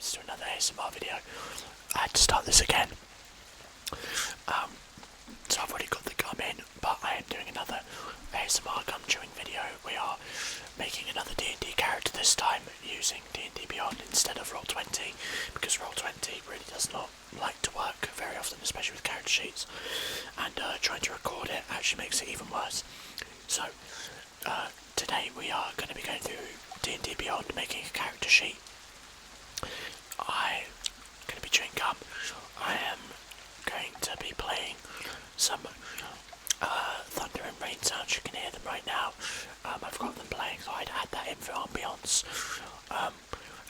guys to another ASMR video. I had to start this again. So I've already got the gum in, but I am doing another ASMR gum chewing video. We are making another D&D character this time using D&DBeyond instead of Roll20, because Roll20 really does not like to work very often, especially with character sheets, and trying to record it actually makes it even worse. So today we are going to be going through D&D Beyond, making a character sheet. I'm going to be chewing gum. I am going to be playing some thunder and rain sounds. You can hear them right now. I've got them playing, so I'd add that in for ambience.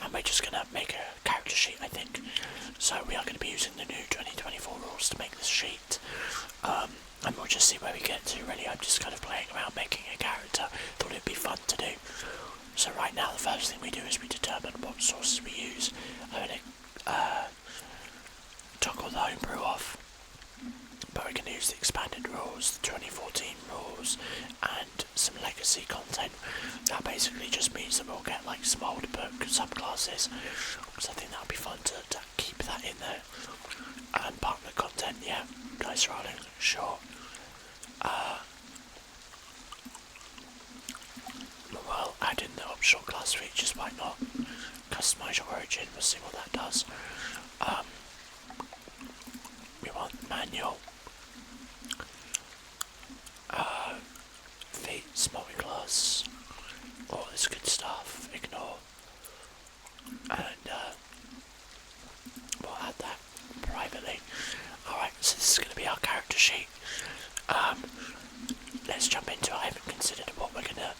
And we're just going to make a character sheet, I think. So we are going to be using the new 2024 rules to make this sheet. And we'll just see where we get to, really. I'm just kind of playing around making a character. Thought it'd be fun to do. So right now the first thing we do is we determine what sources we use. I'm going to toggle the homebrew off, but we're going to use the expanded rules, the 2014 rules, and some legacy content. That basically just means that we'll get like some old book subclasses, so I think that'll be fun to keep that in there. And partner content, yeah, dice rolling, sure. Well, add in the optional class features, why not? Customise your origin, we'll see what that does. We want manual. Feats, multi-class, all this good stuff, ignore. And we'll add that privately. Alright, so this is going to be our character sheet. Let's jump into it. I haven't considered what we're going to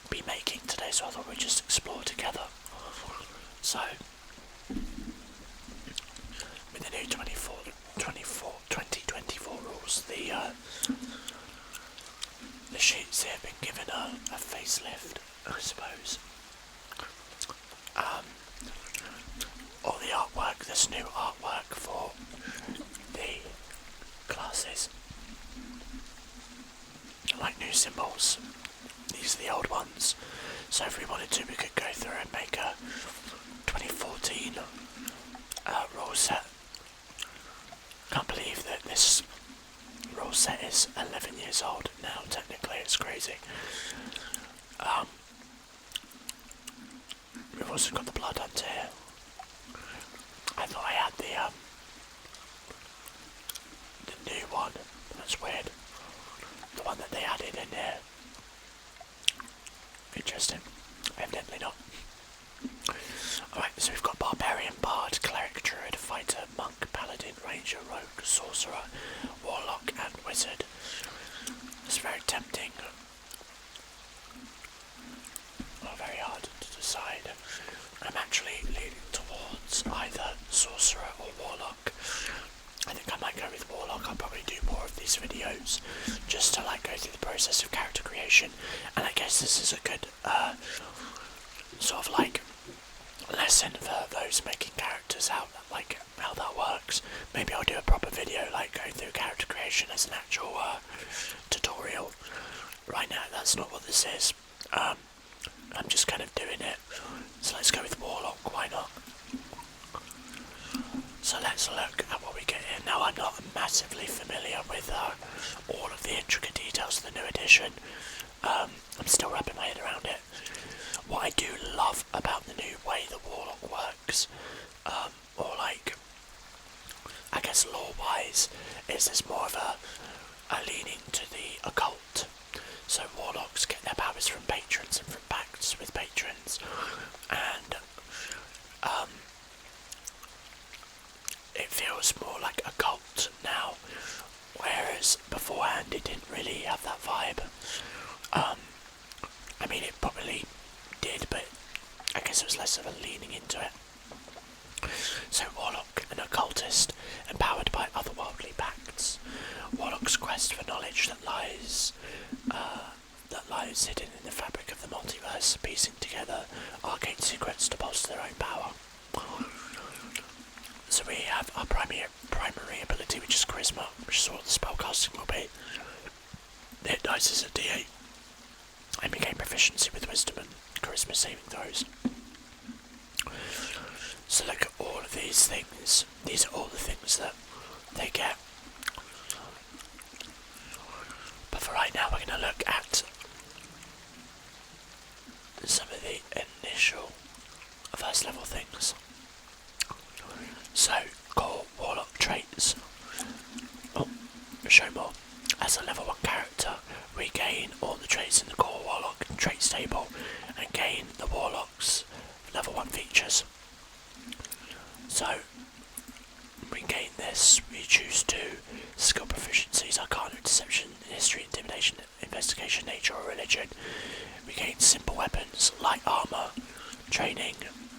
be making today, so I thought we'd just explore together. So, with the new 2024 rules, the sheets here have been given a facelift, I suppose. All the artwork, there's new artwork for the classes, like new symbols. These are the old ones, so if we wanted to, we could go through and make a 2014 rule set. Can't believe that this rule set is 11 years old now, technically. It's crazy. We've also got the blood hunter here. I thought I had the new one. That's weird. The one that they added in here. Interesting. Evidently not. Alright, so we've got barbarian, bard, cleric, druid, fighter, monk, paladin, ranger, rogue, sorcerer, warlock, and wizard. It's very tempting. Not very hard to decide. I'm actually leaning towards either sorcerer or warlock. I think I might go with warlock. I'll probably do more of these videos just to like go through the process of character creation, and I guess this is a good sort of like lesson for those making characters, how that works. Maybe I'll do a proper video like going through character creation as an actual tutorial. Right now that's not what this is. I'm just kind of doing it, so let's go with warlock, why not? So let's look at what we get here. Now, I'm not massively familiar with all of the intricate details of the new edition. I'm still wrapping my head around it. What I do love about the new way the warlock works, or like, I guess lore-wise, is there's more of a leaning to the occult. So warlocks get their powers from patrons and from pacts with patrons, and it feels more like a cult now, whereas beforehand it didn't really have that vibe. I mean, it probably did, but I guess it was less of a leaning into it. So warlock, an occultist, empowered by otherworldly pacts. Warlock's quest for knowledge that lies hidden in the fabric of the multiverse, piecing together arcane secrets to bolster their own power. So we have our primary ability, which is charisma, which is what the spellcasting will be. The hit dice is a d8, and we gain proficiency with wisdom and charisma saving throws. So look, these are all the things that they get. But for right now, we're going to look at some of the initial first level things. So, core warlock traits. Oh, show more. As a level 1 character, we gain all the traits in the core warlock traits table and gain the warlock's level 1 features. So, we gain this, we choose 2 skill proficiencies: Arcana, Deception, History, Intimidation, Investigation, Nature or Religion. We gain simple weapons, light armour, training,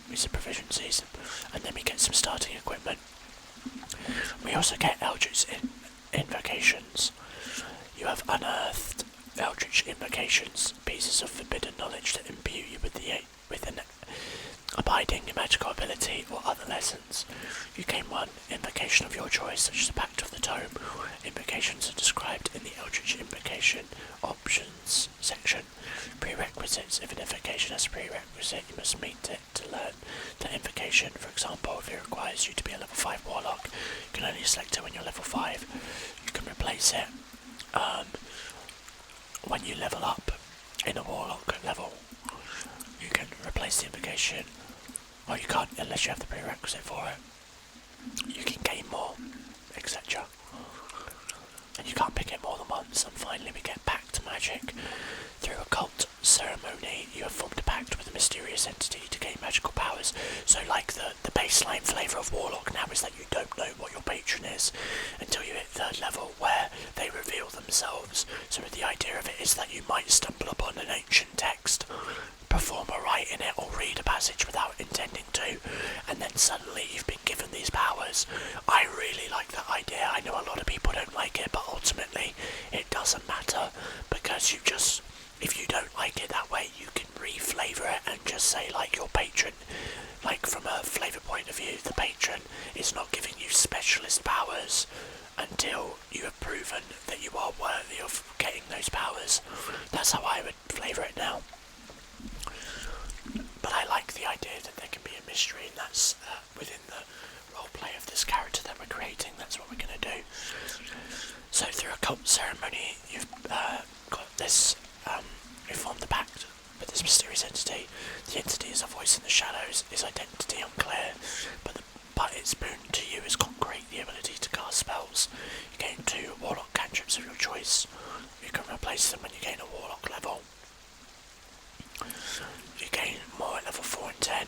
these are proficiencies, and then we get some starting equipment. We also get Eldritch invocations. You have unearthed Eldritch invocations, pieces of forbidden knowledge that imbue you with an abiding magical ability or other lessons. You gain 1 invocation of your choice, such as the Pact of the Tome. Invocations are described in the Eldritch Invocation Options section. Prerequisites: if an invocation has a prerequisite, you must meet it to learn that invocation. For example, if it requires you to be a level 5 warlock, you can only select it when you're level 5. You can replace it when you level up in a warlock level. You can replace the invocation, or you can't unless you have the prerequisite for it. You can gain more, etc. And you can't pick it more than once. And finally we get Pact Magic. Through a cult ceremony, you have formed a pact with a mysterious entity to gain magical powers. So like the baseline flavour of Warlock now is that you don't know what your patron is until you hit 3rd level, where they reveal themselves. So the idea of it is that you might stumble upon an ancient text, perform a rite in it, or read a passage without intending to, and then suddenly you've been given these powers. I really like that idea. I know a lot of people don't like it, but ultimately it doesn't matter, because if you don't like it that way, you can re-flavour it and just say, like, your patron, like from a flavour point of view, the patron is not giving you specialist powers until you have proven that you are worthy of getting those powers. That's how I would flavour it now. But I like the idea that there can be a mystery, and that's within the roleplay of this character that we're creating. That's what we're going to do. So through a cult ceremony, you've got this, you formed the pact with this mysterious entity. The entity is a voice in the shadows, its identity unclear, but its boon to you is concrete, the ability to cast spells. You gain 2 warlock cantrips of your choice. You can replace them when you gain a warlock level. You gain more at level 4 and 10.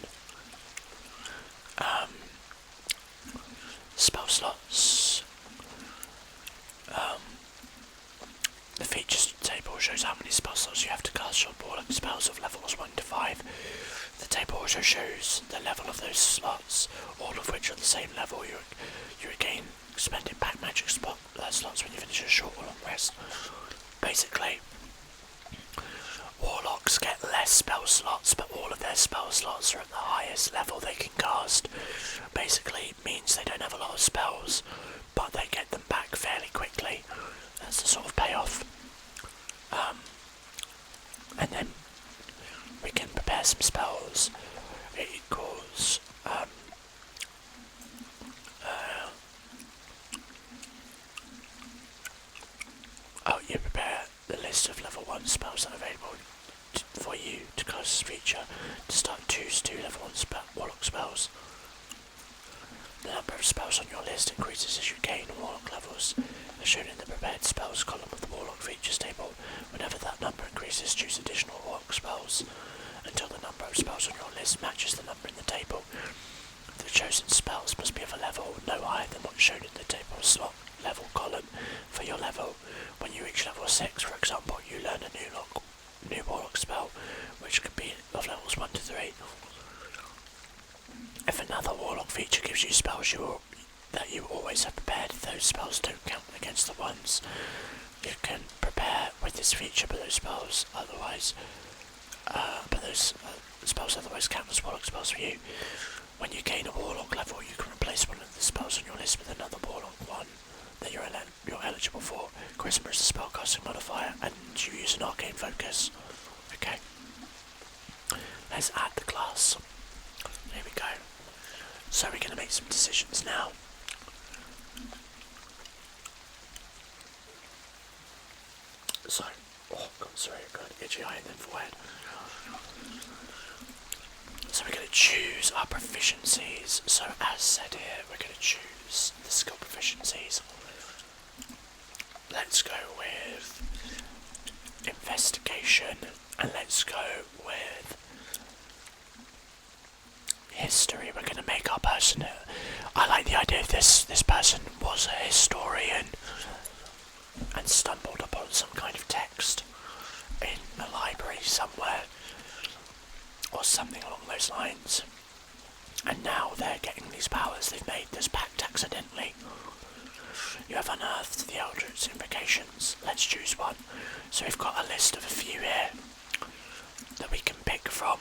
Spell slots. The features table shows how many spell slots you have to cast your warlock spells of levels 1 to 5. The table also shows the level of those slots, all of which are the same level. You again spend impact magic slots when you finish a short or long rest. Basically, warlocks get less spell slots, but all of their spell slots are at the highest level they can cast. Basically, it means they don't have a lot of spells, but they get them back fairly quickly. That's the sort of payoff. And then we can prepare some spells. It equals you prepare the list of level 1 spells that are available for you to cast this feature. To start, choose 2 level 1 warlock spells. The number of spells on your list increases as you gain warlock levels, as shown in the prepared spells column of the warlock features table. Whenever that number increases, choose additional warlock spells until the number of spells on your list matches the number in the table. The chosen spells must be of a level no higher than what's shown in the table slot level column for your level. When you reach level 6, for example, you learn a new warlock spell, which could be of levels 1 to 3. If another warlock feature gives you spells that you always have prepared, those spells don't count against the ones you can prepare with this feature, but those spells otherwise count as warlock spells for you. When you gain a warlock level, you can replace one of the spells on your list with another warlock one that you're eligible for. Charisma is a spellcasting modifier, and you use an arcane focus. Let's add the class. Here we go. So we're going to make some decisions now. So, oh god, sorry, I got an itchy eye and then forehead. So we're going to choose our proficiencies. So as said here, we're going to choose the skill proficiencies. Let's go with investigation, and let's go with history. We're going to make our person. I like the idea of this person was a historian and stumbled upon some kind of text in a library somewhere or something along those lines, and now they're getting these powers. They've made this pact accidentally. You have unearthed the Eldritch invocations. Let's choose one. So we've got a list of a few here that we can pick from.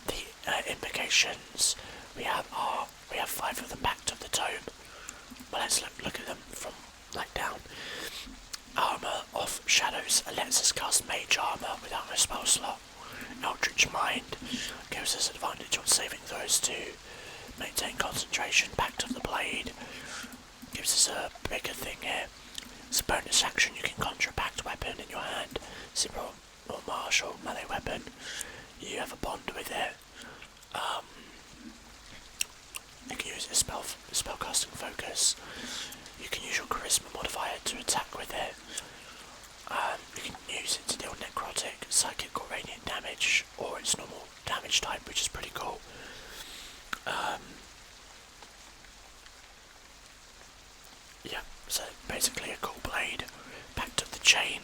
The invocations, we have 5 of them packed to the tome. Well, let's look at them from like down. Armour of Shadows lets us cast Mage Armour without a spell slot. Eldritch Mind gives us advantage on saving throws to maintain concentration. Pact of the Blade gives us a bigger thing here. It's a bonus action. You can conjure a packed weapon in your hand, simple or martial melee weapon. You have a bond with it. You can use a spellcasting focus. You can use your charisma modifier to attack with it. You can use it to deal necrotic, psychic or radiant damage, or its normal damage type, which is pretty cool. Yeah, so basically a cool blade. Pact of the Chain.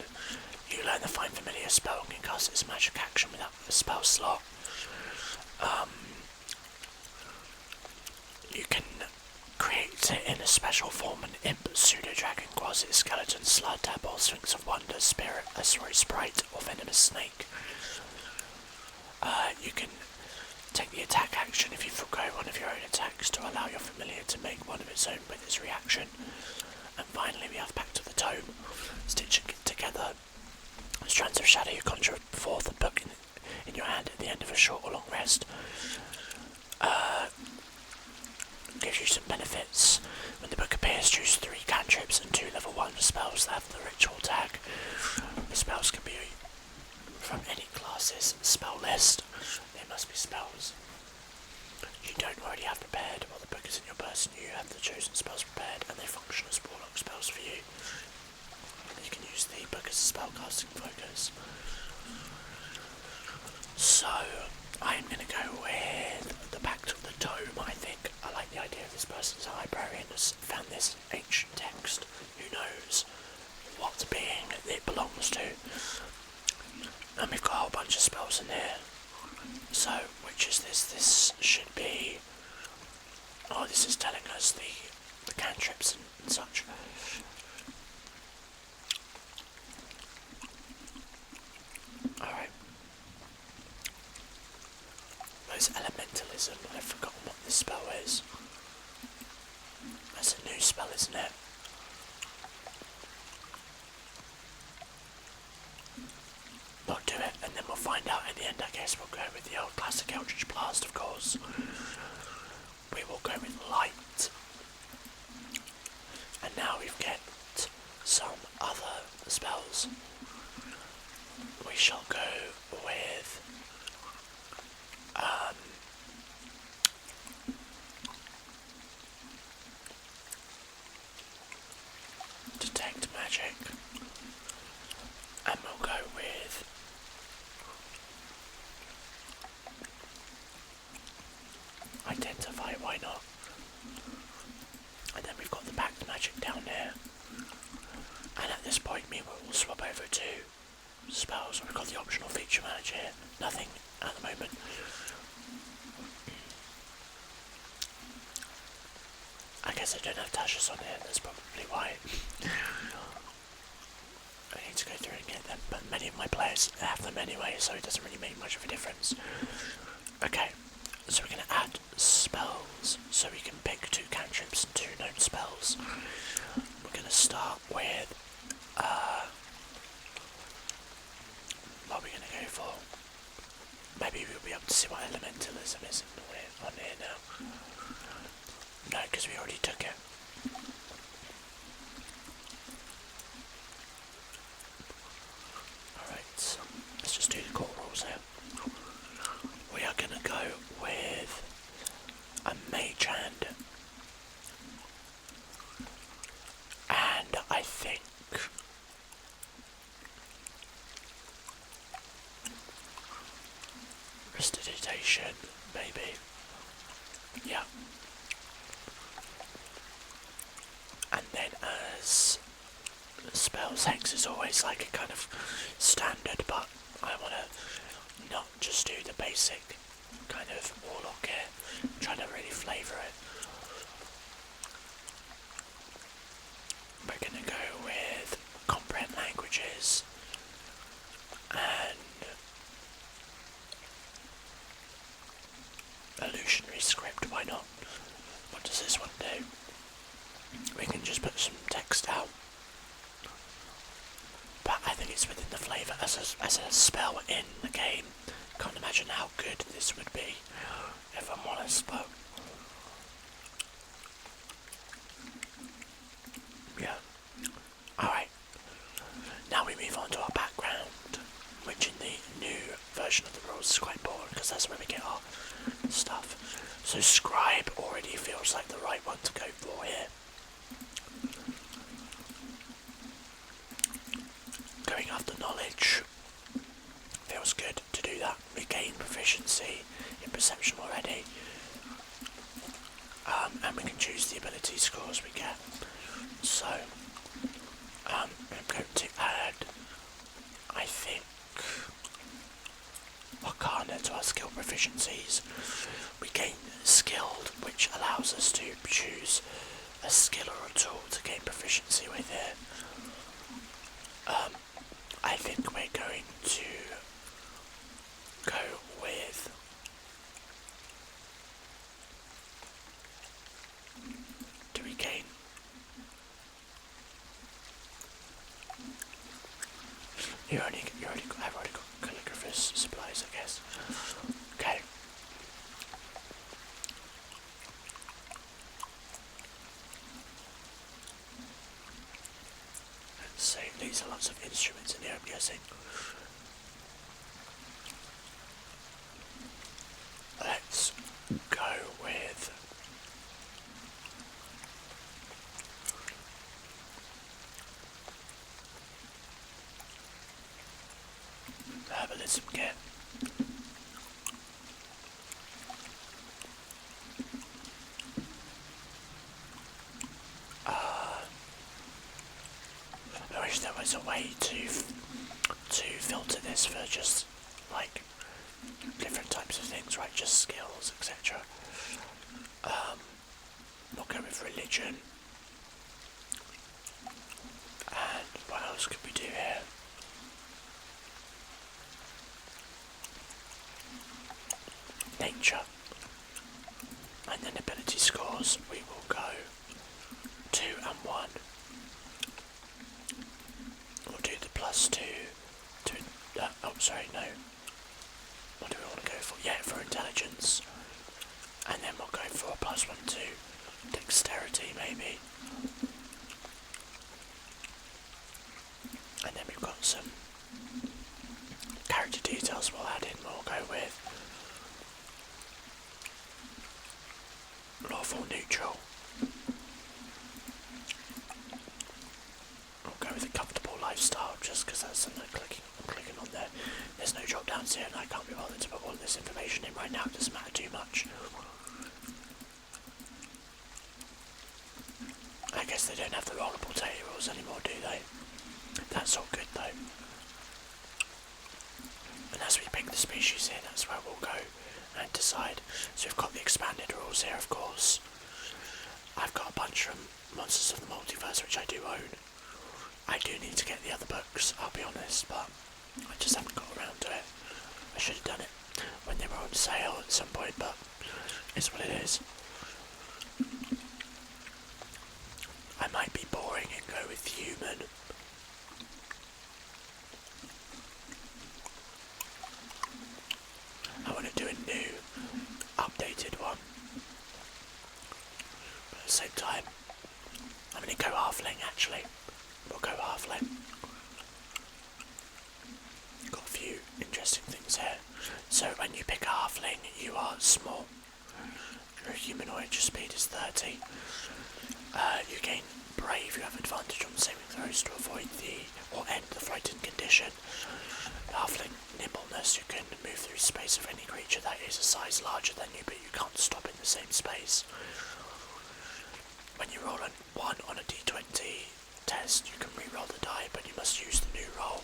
You learn the Find Familiar spell and can cast its magic action without a spell slot. You can create it in a special form: an imp, pseudo-dragon, quasi-skeleton, slud, tadpole, sphinx of wonder, spirit, sprite, or venomous snake. You can take the attack action if you forgo one of your own attacks to allow your familiar to make one of its own with its reaction. And finally we have Pact of the Tome. Stitching it together, strands of shadow you conjure forth and book in your hand at the end of a short or long rest. Gives you some benefits. When the book appears, choose 3 cantrips and 2 level 1 spells that have the ritual tag. The spells can be from any class's spell list. They must be spells you don't already have prepared. While the book is in your person, you have the chosen spells prepared, and they function as warlock spells for you. And you can use the book as a spellcasting focus. So I'm going to go with the Pact of the Tome. I think I like the idea of this person's a librarian has found this ancient text. Who knows what being it belongs to? And we've got a whole bunch of spells in here. So, which is this? This should be... Oh, this is telling us the cantrips and such. Alright. There's elementalism. I've forgotten what this spell is. That's a new spell, isn't it? We'll do it, and then we'll find out at the end. I guess we'll go with the old classic Eldritch Blast, of course. We will go with Light. And now we've got some other spells. We shall go with Detect Magic, and we'll go with Identify, why not? And then we've got the Pact Magic down there. And at this point, we will swap over to spells. We've got the optional feature manager here. Nothing at the moment. I guess I don't have dashes on here, that's probably why. I need to go through and get them, but many of my players have them anyway, so it doesn't really make much of a difference. Okay, so we're going to add spells, so we can pick 2 cantrips and 2 known spells. We're going to start with, what are we going to go for? Maybe we'll be able to see what elementalism is on here now. intimidation, maybe. Yeah. And then as spells, hex is always like a kind of standard, but I want to not just do the basic kind of warlock here. I'm trying to really flavour it. We're going to go with comprehend languages and illusionary script, why not? What does this one do? We can just put some text out. But I think it's within the flavour as a spell in the game. Can't imagine how good this would be, if I'm honest, but yeah. Alright. Now we move on to our background, which in the new version of the rules is quite important because that's where we get our stuff. So scribe already feels like the right one to go for here. Going after knowledge feels good to do that. We gain proficiency in perception already. And we can choose the ability scores we get. So I'm going to add, I think, Arcana to our skill proficiencies. We gain skilled, which allows us to choose a skill or a tool to gain proficiency with it. I think we're going to go with do we gain I've already got calligrapher's supplies, I guess. Okay. So these are lots of instruments in here, I'm guessing. Let's go with herbalism kit. I wish there was a way to filter this for just like different types of things, right? Just skills, etc. We'll go with religion. And what else could we do here? Nature. And then ability scores, we will go 2 and 1. We'll do the +2 to, oh sorry, no. What do we want to go for? Yeah, for intelligence. And then we'll go for a +1 to dexterity, maybe. And then we've got some character details we'll add in. We'll go with lawful neutral. We'll go with a comfortable lifestyle just because that's something I'm clicking on there. There's no drop downs here and I can't be bothered to put all of this information in right now, it doesn't matter too much. I guess they don't have the rollable data rules anymore, do they? That's all good though. And as we pick the species here, that's where we'll go and decide. So we've got the expanded rules here, of course. I've got a bunch from Monsters of the Multiverse, which I do own. I do need to get the other books, I'll be honest, but I just haven't got around to it. I should have done it when they were on sale at some point, but it's what it is. I might be boring and go with human. I want to do a new, updated one. But at the same time, I'm going to go halfling actually. We'll go halfling. Got a few interesting things here. So when you pick a halfling, you are small. Your humanoid, your speed is 30. You gain brave, you have advantage on saving throws to avoid or end the frightened condition. Halfling nimbleness, you can move through space of any creature that is a size larger than you, but you can't stop in the same space. When you roll a 1 on a d20 test, you can re-roll the die, but you must use the new roll.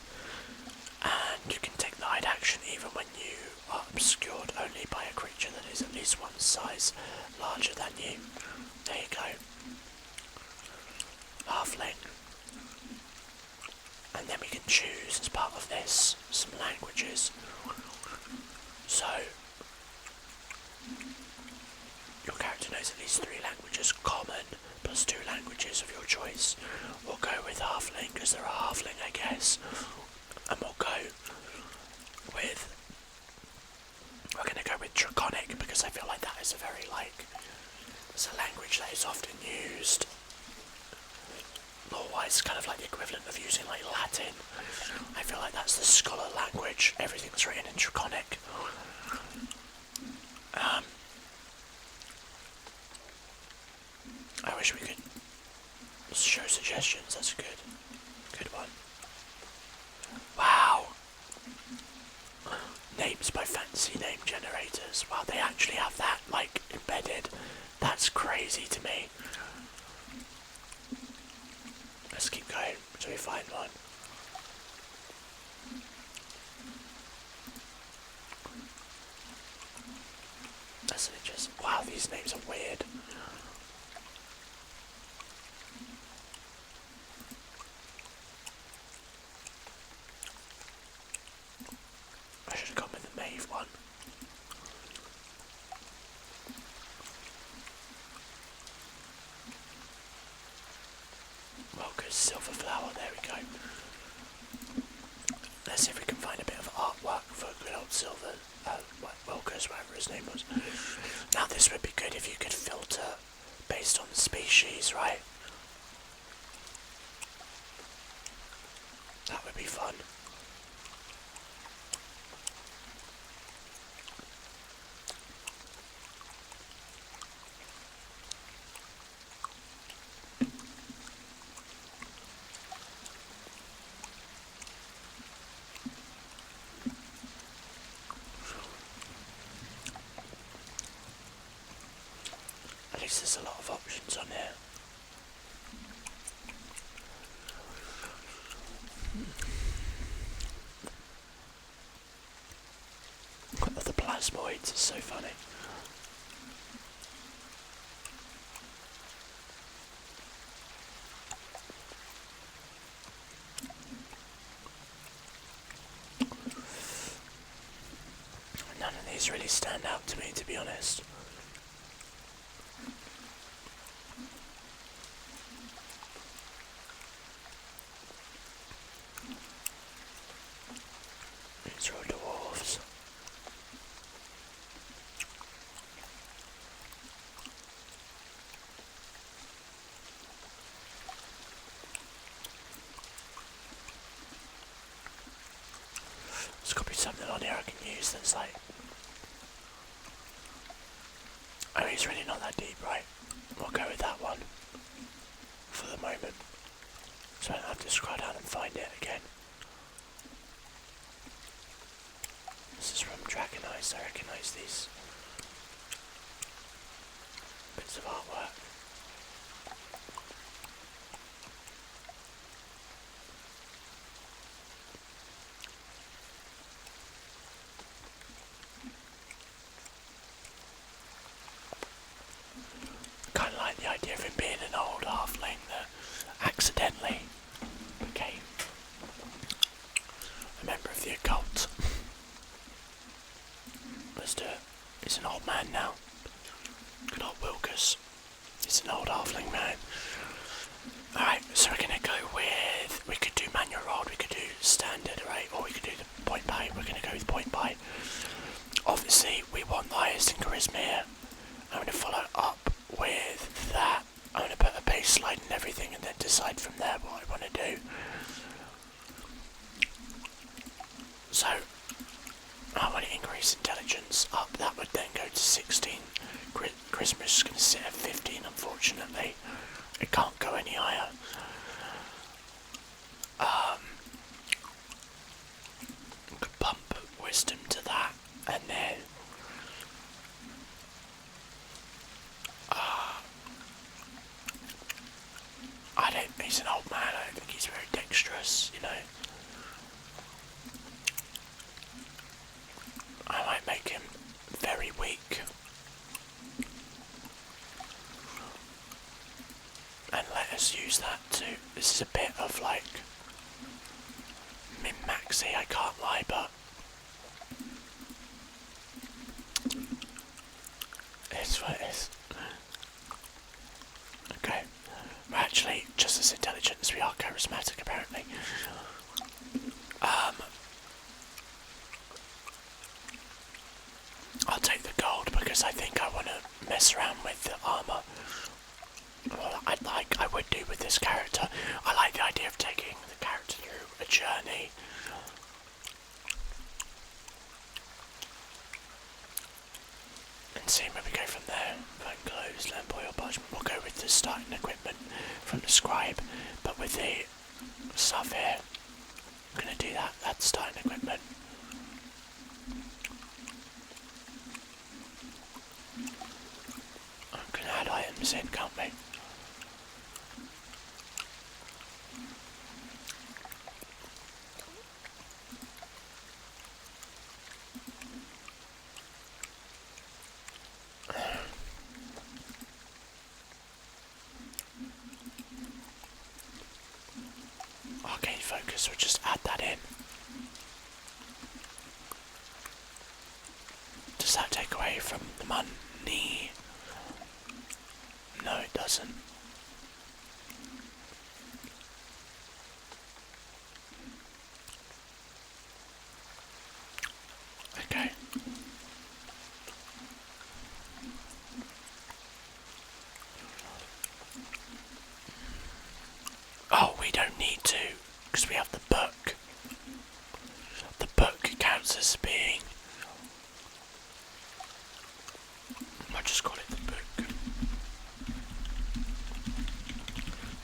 And you can take the hide action even when you are obscured only by a creature that is at least one size larger than you. There you go. Halfling. And then we can choose, as part of this, some languages. So, your character knows at least 3 languages, common, plus 2 languages of your choice. We'll go with halfling, because they're a halfling, I guess. And we're going to go with draconic, because I feel like that is it's a language that is often used law-wise, kind of like the equivalent of using like Latin. I feel like that's the scholar language. Everything's written in draconic. I wish we could show suggestions. That's a good one. Wow. Names by fancy name generators. Wow, they actually have that like embedded. That's crazy to me. Let's keep going until we find one. That's just wow, these names are weird. I should have gone with the Maeve one. Welker's silver flower, there we go. Let's see if we can find a bit of artwork for good old silver, Welker's, whatever his name was. Now this would be good if you could filter based on the species, right? That would be fun. At least there's a lot of options on here. The plasmoids are so funny. None of these really stand out to me, to be honest. These are all dwarves. There's got to be something on here I can use that's like... Oh, he's really not that deep, right? We'll go with that one for the moment. So I don't have to scroll down and find it again. This is from Dragonized. I recognise these bits of artwork. Kind of like the idea of him being an old halfling that accidentally became a member of the occult. Let's do it. He's an old man now. Good old Wilkes. He's an old halfling man. Alright, so we're gonna go with... We could do manual roll, we could do standard, right? Or we could do the point by. We're gonna go with point by. Obviously, we want the highest in charisma here. I'm gonna follow up with that. I'm gonna put a baseline and everything and then decide from there what I want to do. So, I want to increase intelligence up. That would then go to 16. Charisma is going to sit at 15, unfortunately. dangerous, you know. I might make him very weak. And let us use that too. This is a bit of like min-maxy, I can't lie, but it's what it is. Okay. We're actually just as intelligent as we are charismatic, apparently. I'll take the gold because I think I want to mess around with the armour. Well, I would do with this character. I like the idea of taking the character through a journey. And seeing where we go from there. Phone clothes, lamp oil, parchment. We'll go with the starting equipment from the scribe, but with the stuff here, I'm going to do that. That's starting equipment. I'm going to add items in, can't we? Arcane focus, we'll just add that in. Does that take away from the money? No, it doesn't. Okay. Oh, we don't need to, because we have the book. The book counts as being... I'll just call it the book.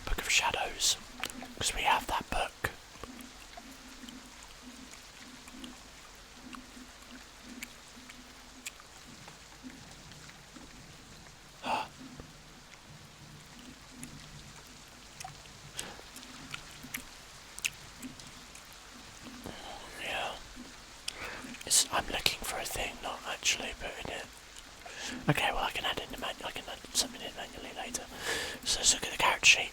Book of Shadows, because we have that book. Yeah. I'm looking for a thing, not actually putting it. Okay, well I can add something in manually later. So let's look at the character sheet.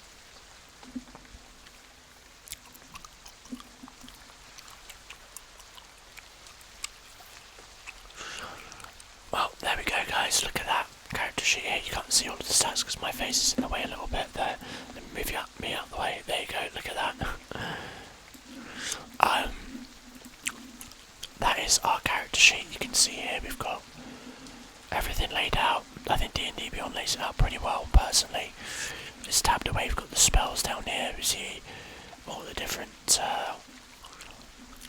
Well, there we go, guys. Look at that character sheet here. You can't see all of the stats because my face is in the way a little bit there. Let me move me out the way. There you go. Look at that. That is our character sheet. You can see here we've got everything laid out. I think D&DBeyond lays it out pretty well, personally. It's tabbed away. We've got the spells down here. We see all the different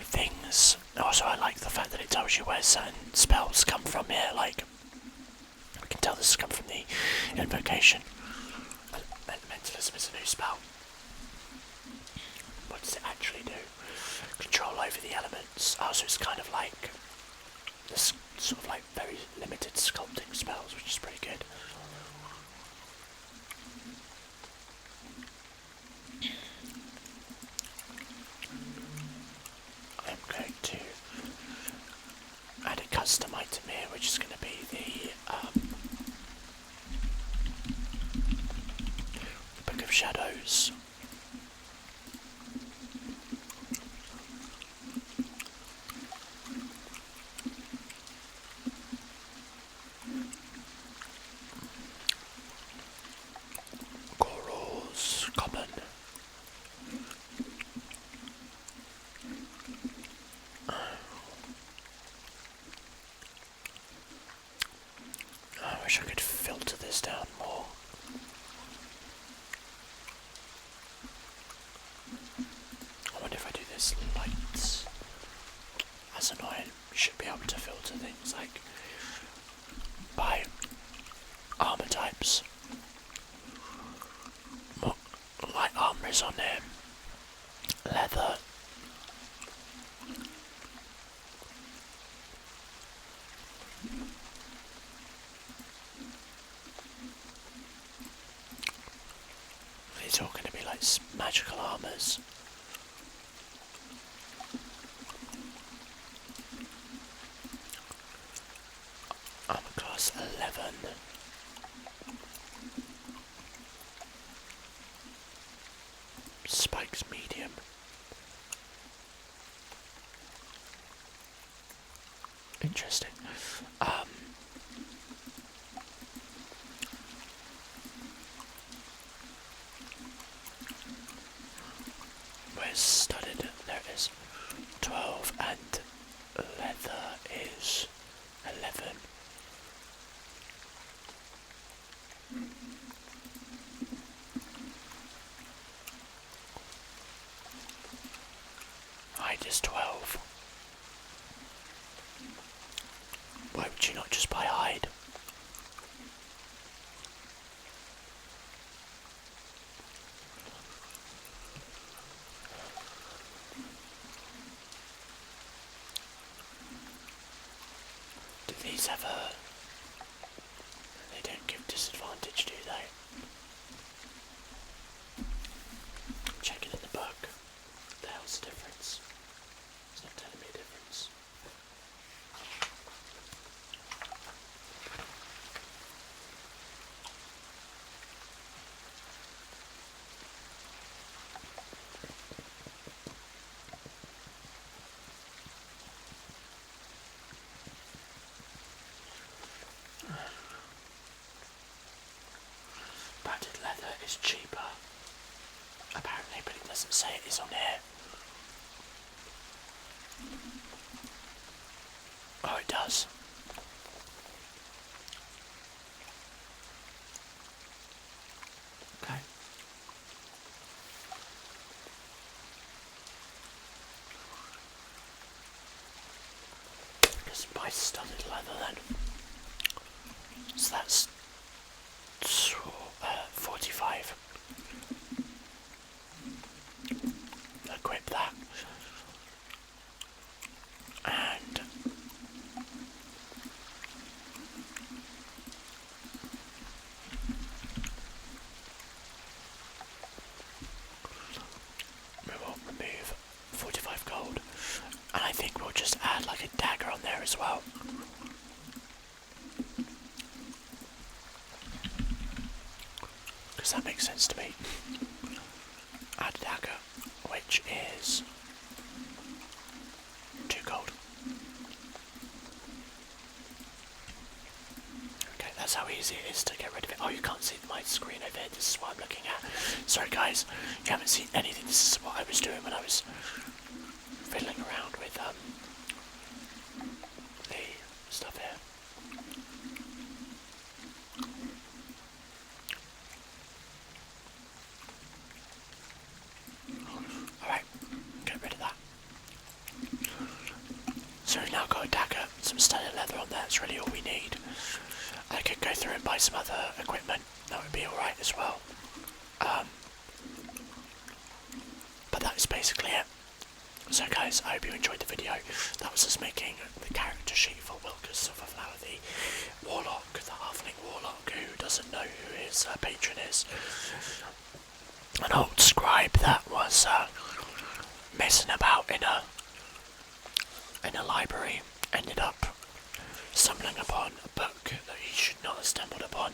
things. Also, I like the fact that it tells you where certain spells come from here. Like, we can tell this has come from the invocation. Elementalism is a new spell. What does it actually do? Control over the elements. Oh, so it's kind of like this sort of like very limited sculpting spells, which is pretty good. I'm going to add a custom item here, which is going to be the Book of Shadows. Common. I wish I could filter this down more. I wonder if I do this lights. That's annoying. You should be able to filter things like by armor types. What light armor is on here? Leather. These are all going to be like magical armors. Spikes medium. Interesting. Where's studded? There it is. 12 and leather is 11. Hide is 12. Why would you not just buy hide? Do these have a... They don't give disadvantage, do they? Check it in the book. What the hell's the difference? It's not telling me a difference. Padded leather is cheaper, apparently, but it doesn't say it is on here. Oh, it does. Okay. Just buy studded leather then. So that's 45. Equip that. And we will remove 45 gold. And I think we'll just add like a dagger on there as well. Because that makes sense to me. Add a dagger, which is 2 gold. Okay, that's how easy it is to get rid of it. Oh, you can't see my screen over here. This is what I'm looking at. Sorry guys, you haven't seen anything. This is what I was doing when I was fiddling around with the stuff here. Alright, get rid of that. So we've now got a dagger, some studded leather on there, that's really all we need. I could go through and buy some other equipment, that would be alright as well. But that is basically it. So guys, I hope you enjoyed the video. That was us making the character sheet for Wilkes Silverflower, the warlock, the halfling warlock who doesn't know who his patron is. An old scribe that was messing about in a library ended up stumbling upon a book that he should not have stumbled upon,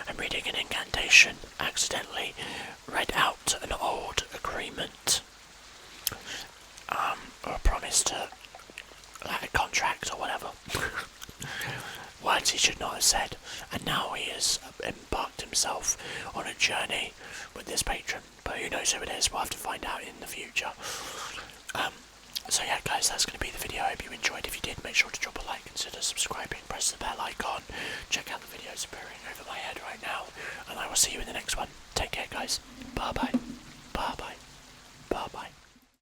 and reading an incantation accidentally read out an old agreement, or a promise to, like a contract or whatever. Words he should not have said, and now he has embarked himself on a journey with this patron, but who knows who it is. We'll have to find out in the future. So yeah guys, that's going to be the video. I hope you enjoyed. If you did, make sure to drop a like, consider subscribing, press the bell icon, check out the videos appearing over my head right now, and I will see you in the next one. Take care guys. Bye bye. Bye bye.